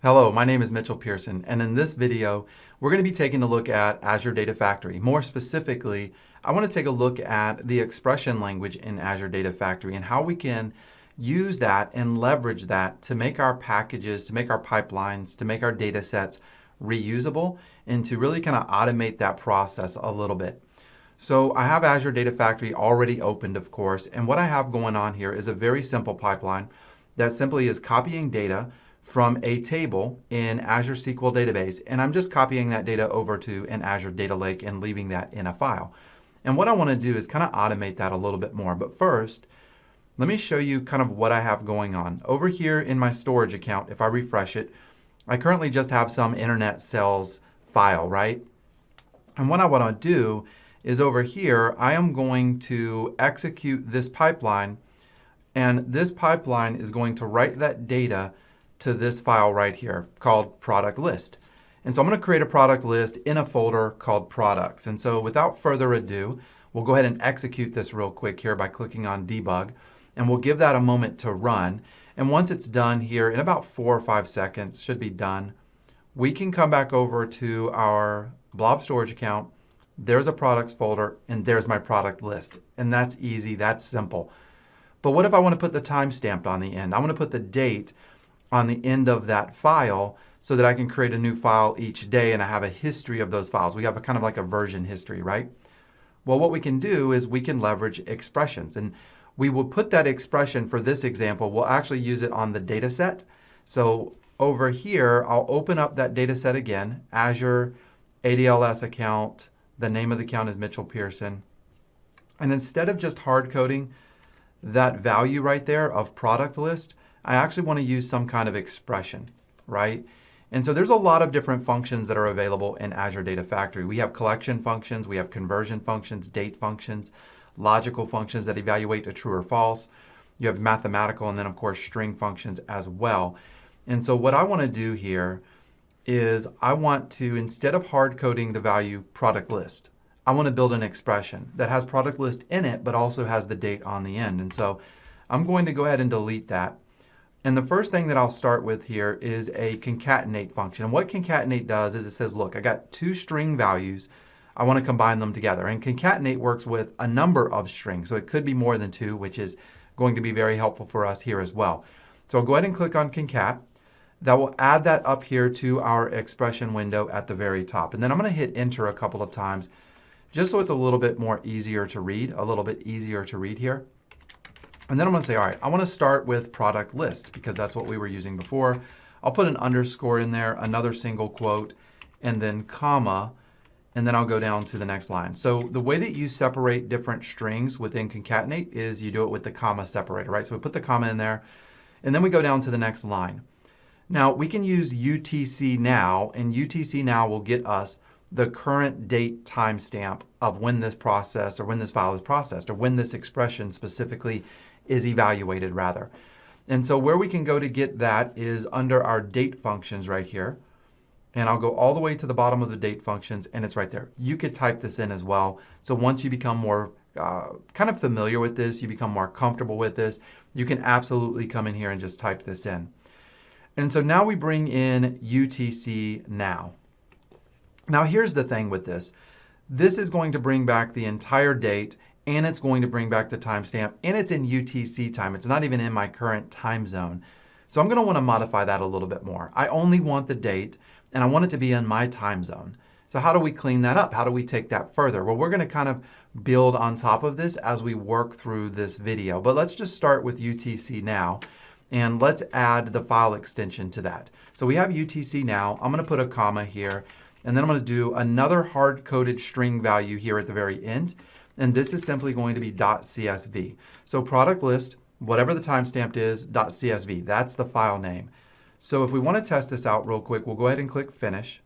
Hello, my name is MitchellPearson, and in this video, we're going to be taking a look at Azure Data Factory. More specifically, I want to take a look at the expression language in Azure Data Factory and how we can use that and leverage that to make our packages, to make our pipelines, to make our data sets reusable, and to really kind of automate that process a little bit. So I have Azure Data Factory already opened, of course, and what I have going on here is a very simple pipeline that simply is copying data from a table in Azure SQL database, and I'm just copying that data over to an Azure Data Lake and leaving that in a file. And what I want to do is kind of automate that a little bit more. But first, let me show you kind of what I have going on. Over here in my storage account, if I refresh it, I currently just have some internet sales file, right? And what I want to do is over here, I am going to execute this pipeline, and this pipeline is going to write that data to this file right here called product list. And so I'm going to create a product list in a folder called products. And so without further ado, we'll go ahead and execute this real quick here by clicking on debug, and we'll give that a moment to run. And once it's done here in about 4 or 5 seconds, should be done, we can come back over to our blob storage account. There's a products folder, and there's my product list. And that's easy, that's simple. But what if I want to put the timestamp on the end? I want to put the date on the end of that file so that I can create a new file each day and I have a history of those files. We have a kind of like a version history, right? Well, what we can do is we can leverage expressions, and we will put that expression for this example. We'll actually use it on the data set. So over here, I'll open up that data set again, Azure ADLS account. The name of the account is MitchellPearson. And instead of just hard coding that value right there of product list, I actually want to use some kind of expression, right? And so there's a lot of different functions that are available in Azure Data Factory. We have collection functions, we have conversion functions, date functions, logical functions that evaluate a true or false. You have mathematical, and then of course string functions as well. And so what I want to do here is I want to, instead of hard coding the value product list, I want to build an expression that has product list in it, but also has the date on the end. And so I'm going to go ahead and delete that. And the first thing that I'll start with here is a concatenate function. And what concatenate does is it says, look, I got 2 string values. I want to combine them together. And concatenate works with a number of strings. So it could be more than 2, which is going to be very helpful for us here as well. So I'll go ahead and click on concat. That will add that up here to our expression window at the very top. And then I'm going to hit enter a couple of times just so it's a little bit more easier to read, here. And then I'm going to say, all right, I want to start with product list because that's what we were using before. I'll put an underscore in there, another single quote, and then comma, and then I'll go down to the next line. So the way that you separate different strings within concatenate is you do it with the comma separator, right? So we put the comma in there, and then we go down to the next line. Now we can use UTC now, and UTC now will get us the current date timestamp of when this process or when this file is processed or when this expression specifically is evaluated rather. And so where we can go to get that is under our date functions right here. And I'll go all the way to the bottom of the date functions, and it's right there. You could type this in as well. So once you become more kind of familiar with this, you become more comfortable with this, you can absolutely come in here and just type this in. And so now we bring in UTC now. Now here's the thing with this. This is going to bring back the entire date, and it's going to bring back the timestamp, and it's in UTC time. It's not even in my current time zone. So I'm going to want to modify that a little bit more. I only want the date, and I want it to be in my time zone. So how do we clean that up? How do we take that further? Well, we're going to kind of build on top of this as we work through this video. But let's just start with UTC now, and let's add the file extension to that. So we have UTC now. I'm going to put a comma here, and then I'm going to do another hard-coded string value here at the very end. And this is simply going to be .csv. So product list, whatever the timestamp is, .csv. That's the file name. So if we want to test this out real quick, we'll go ahead and click finish.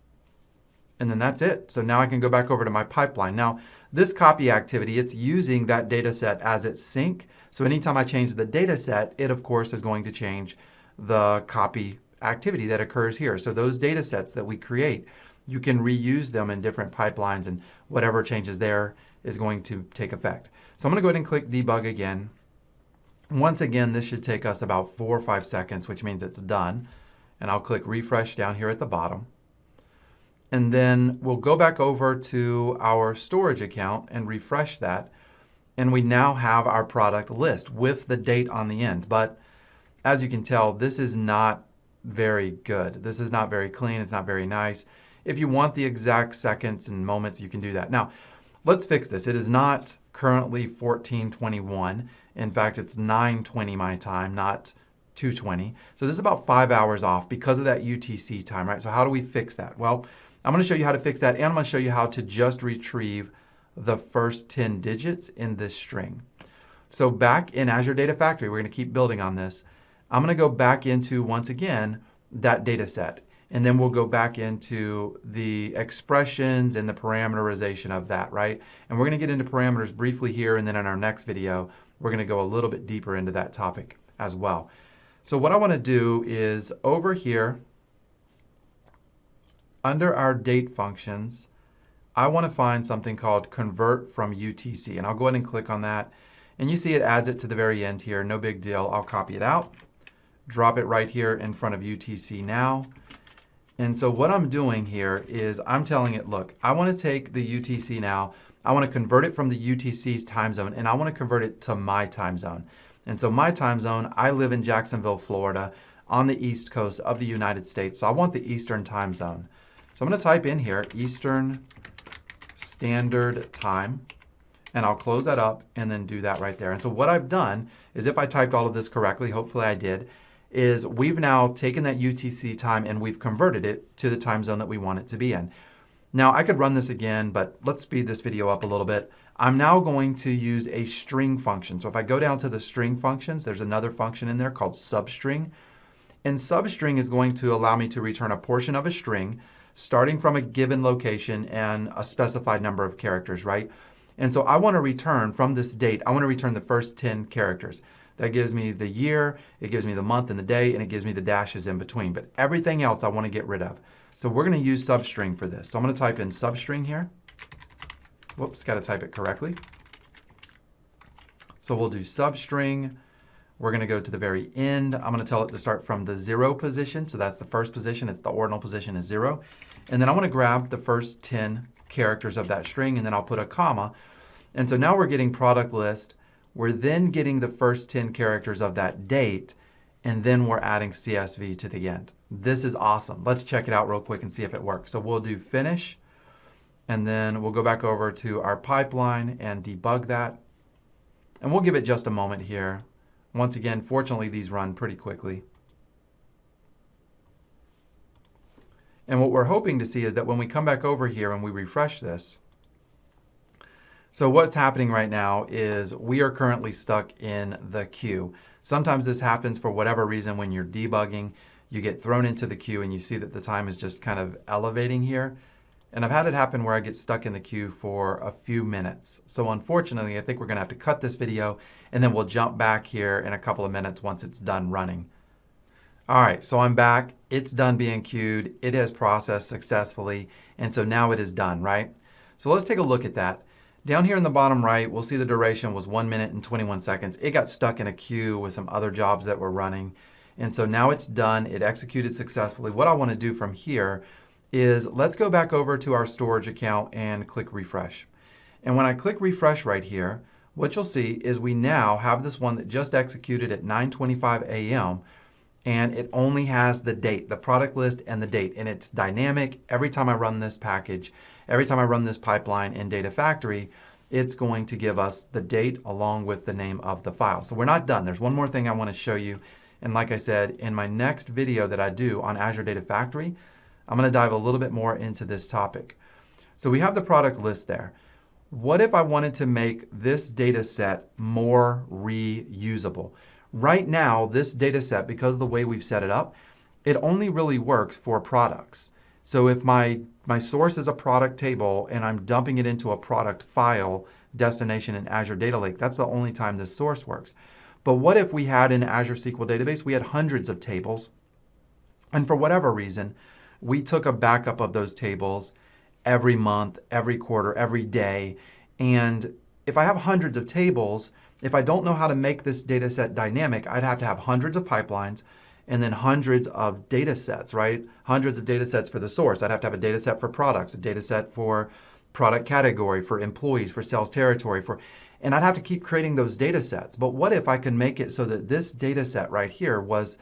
And then that's it. So now I can go back over to my pipeline. Now, this copy activity, it's using that data set as its sink. So anytime I change the data set, it of course is going to change the copy activity that occurs here. So those data sets that we create, you can reuse them in different pipelines, and whatever changes there is going to take effect. So I'm going to go ahead and click debug again. Once again, this should take us about 4 or 5 seconds, which means it's done. and I'll click refresh down here at the bottom. And then we'll go back over to our storage account and refresh that. And we now have our product list with the date on the end. But as you can tell, this is not very good. This is not very clean. It's not very nice. If you want the exact seconds and moments, you can do that. Now, let's fix this. It is not currently 14:21. In fact, it's 9:20 my time, not 2:20. So this is about 5 hours off because of that UTC time, right? So how do we fix that? Well, I'm going to show you how to fix that, and I'm going to show you how to just retrieve the first 10 digits in this string. So back in Azure Data Factory, we're going to keep building on this. I'm going to go back into, once again, that data set. And then we'll go back into the expressions and the parameterization of that, right? And we're going to get into parameters briefly here, and then in our next video, we're going to go a little bit deeper into that topic as well. So what I want to do is over here, under our date functions, I want to find something called convert from UTC. And I'll go ahead and click on that. And you see it adds it to the very end here. No big deal. I'll copy it out, drop it right here in front of UTC now. And so what I'm doing here is I'm telling it, look, I want to take the UTC now. I want to convert it from the UTC's time zone, and I want to convert it to my time zone. And so my time zone, I live in Jacksonville, Florida, on the East Coast of the United States. So I want the Eastern time zone. So I'm going to type in here, Eastern Standard Time, and I'll close that up and then do that right there. And so what I've done is, if I typed all of this correctly, hopefully I did, is we've now taken that UTC time and we've converted it to the time zone that we want it to be in. Now I could run this again, but let's speed this video up a little bit. I'm now going to use a string function. So if I go down to the string functions, there's another function in there called substring. And substring is going to allow me to return a portion of a string starting from a given location and a specified number of characters, right? And so I want to return from this date, I want to return the first 10 characters. That gives me the year, it gives me the month and the day, and it gives me the dashes in between. But everything else I want to get rid of. So we're going to use substring for this. So I'm going to type in substring here. Whoops, got to type it correctly. So we'll do substring. We're going to go to the very end. I'm going to tell it to start from the 0 position. So that's the first position. It's the ordinal position is 0. And then I want to grab the first 10 characters of that string, and then I'll put a comma. And so now we're getting product list. We're then getting the first 10 characters of that date, and then we're adding CSV to the end. This is awesome. Let's check it out real quick and see if it works. So we'll do finish, and then we'll go back over to our pipeline and debug that. And we'll give it just a moment here. Once again, fortunately, these run pretty quickly. And what we're hoping to see is that when we come back over here and we refresh this, so what's happening right now is we are currently stuck in the queue. Sometimes this happens for whatever reason when you're debugging. You get thrown into the queue and you see that the time is just kind of elevating here. And I've had it happen where I get stuck in the queue for a few minutes. So unfortunately, I think we're going to have to cut this video, and then we'll jump back here in a couple of minutes once it's done running. All right, so I'm back. It's done being queued. It has processed successfully, and so now it is done, right? So let's take a look at that. Down here in the bottom right, we'll see the duration was 1 minute and 21 seconds. It got stuck in a queue with some other jobs that were running. And so now it's done. It executed successfully. What I want to do from here is let's go back over to our storage account and click refresh. And when I click refresh right here, what you'll see is we now have this one that just executed at 9:25 a.m. and it only has the date, the product list and the date, and it's dynamic. Every time I run this package, every time I run this pipeline in Data Factory, it's going to give us the date along with the name of the file. So we're not done. There's one more thing I want to show you. And like I said, in my next video that I do on Azure Data Factory, I'm going to dive a little bit more into this topic. So we have the product list there. What if I wanted to make this data set more reusable? Right now, this data set, because of the way we've set it up, it only really works for products. So if my source is a product table and I'm dumping it into a product file destination in Azure Data Lake, that's the only time this source works. But what if we had in Azure SQL Database, we had hundreds of tables, and for whatever reason, we took a backup of those tables every month, every quarter, every day. And if I have hundreds of tables, if I don't know how to make this data set dynamic, I'd have to have hundreds of pipelines, and then hundreds of data sets, right? Hundreds of data sets for the source. I'd have to have a data set for products, a data set for product category, for employees, for sales territory, and I'd have to keep creating those data sets. But what if I could make it so that this data set right here was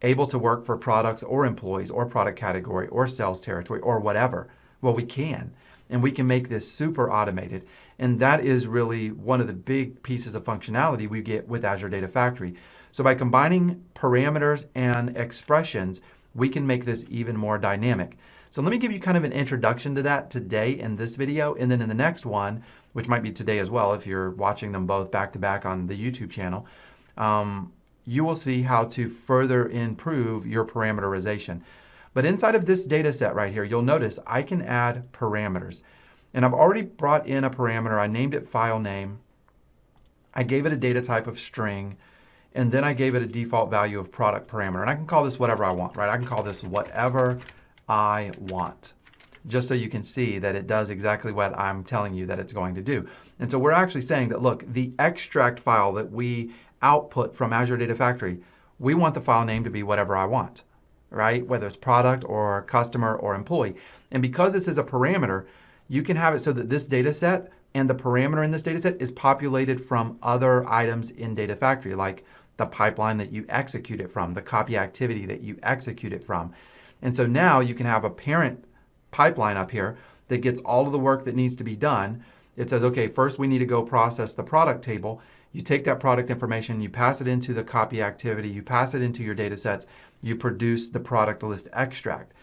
able to work for products or employees or product category or sales territory or whatever? Well, we can. And we can make this super automated. And that is really one of the big pieces of functionality we get with Azure Data Factory. So by combining parameters and expressions, we can make this even more dynamic. So let me give you kind of an introduction to that today in this video, and then in the next one, which might be today as well if you're watching them both back to back on the YouTube channel, you will see how to further improve your parameterization. But inside of this data set right here, you'll notice I can add parameters. And I've already brought in a parameter. I named it file name. I gave it a data type of string. And then I gave it a default value of product parameter. And I can call this whatever I want, right? I can call this whatever I want, just so you can see that it does exactly what I'm telling you that it's going to do. And so we're actually saying that, look, the extract file that we output from Azure Data Factory, we want the file name to be whatever I want, right? Whether it's product or customer or employee. And because this is a parameter, you can have it so that this data set and the parameter in this data set is populated from other items in Data Factory, like the pipeline that you execute it from, the copy activity that you execute it from. And so now you can have a parent pipeline up here that gets all of the work that needs to be done. It says, okay, first we need to go process the product table. You take that product information, you pass it into the copy activity, you pass it into your data sets, you produce the product list extract.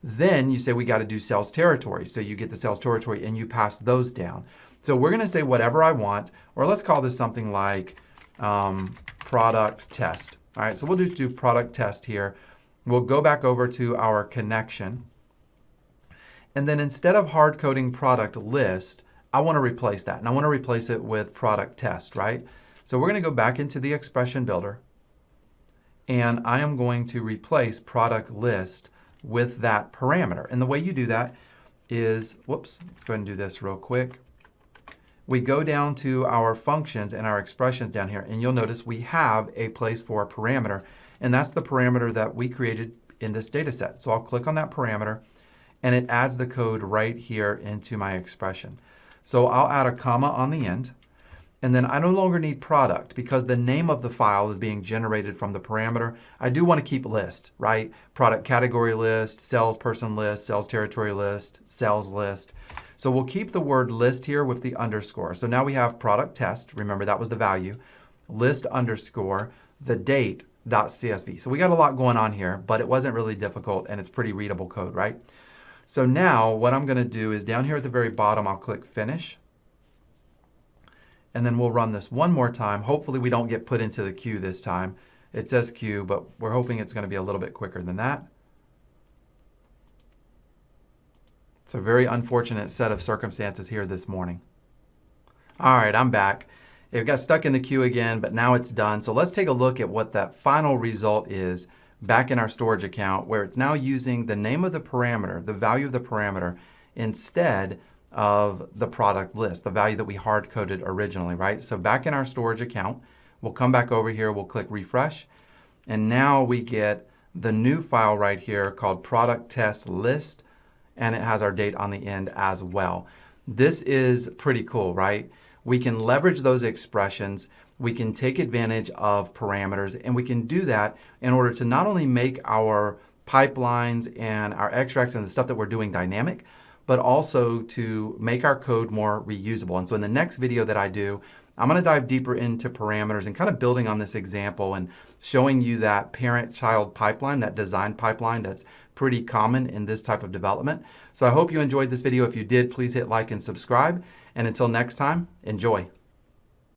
Then you say we got to do sales territory. So you get the sales territory and you pass those down. So we're going to say whatever I want, or let's call this something like product test. All right, so we'll just do product test here. We'll go back over to our connection. And then instead of hard coding product list, I want to replace that. And I want to replace it with product test, right? So we're going to go back into the expression builder. And I am going to replace product list with that parameter. And the way you do that is, whoops, let's go ahead and do this real quick. We go down to our functions and our expressions down here, and you'll notice we have a place for a parameter, and that's the parameter that we created in this data set. So I'll click on that parameter, and it adds the code right here into my expression. So I'll add a comma on the end, and then I no longer need product because the name of the file is being generated from the parameter. I do want to keep list, right? Product category list, salesperson list, sales territory list, sales list. So we'll keep the word list here with the underscore. So now we have product test. Remember, that was the value. List underscore, the date.csv. So we got a lot going on here, but it wasn't really difficult and it's pretty readable code, right? So now what I'm going to do is down here at the very bottom, I'll click finish. And then we'll run this one more time. Hopefully we don't get put into the queue this time. It says queue, but we're hoping it's going to be a little bit quicker than that. It's a very unfortunate set of circumstances here this morning. All right, I'm back. It got stuck in the queue again, but now it's done. So let's take a look at what that final result is back in our storage account, where it's now using the name of the parameter, the value of the parameter, instead of the product list, the value that we hard-coded originally, right? So back in our storage account, we'll come back over here, we'll click refresh, and now we get the new file right here called product test list, and it has our date on the end as well. This is pretty cool, right? We can leverage those expressions, we can take advantage of parameters, and we can do that in order to not only make our pipelines and our extracts and the stuff that we're doing dynamic, but also to make our code more reusable. And so in the next video that I do, I'm going to dive deeper into parameters and kind of building on this example and showing you that parent-child pipeline, that design pipeline that's pretty common in this type of development. So I hope you enjoyed this video. If you did, please hit like and subscribe. And until next time, enjoy.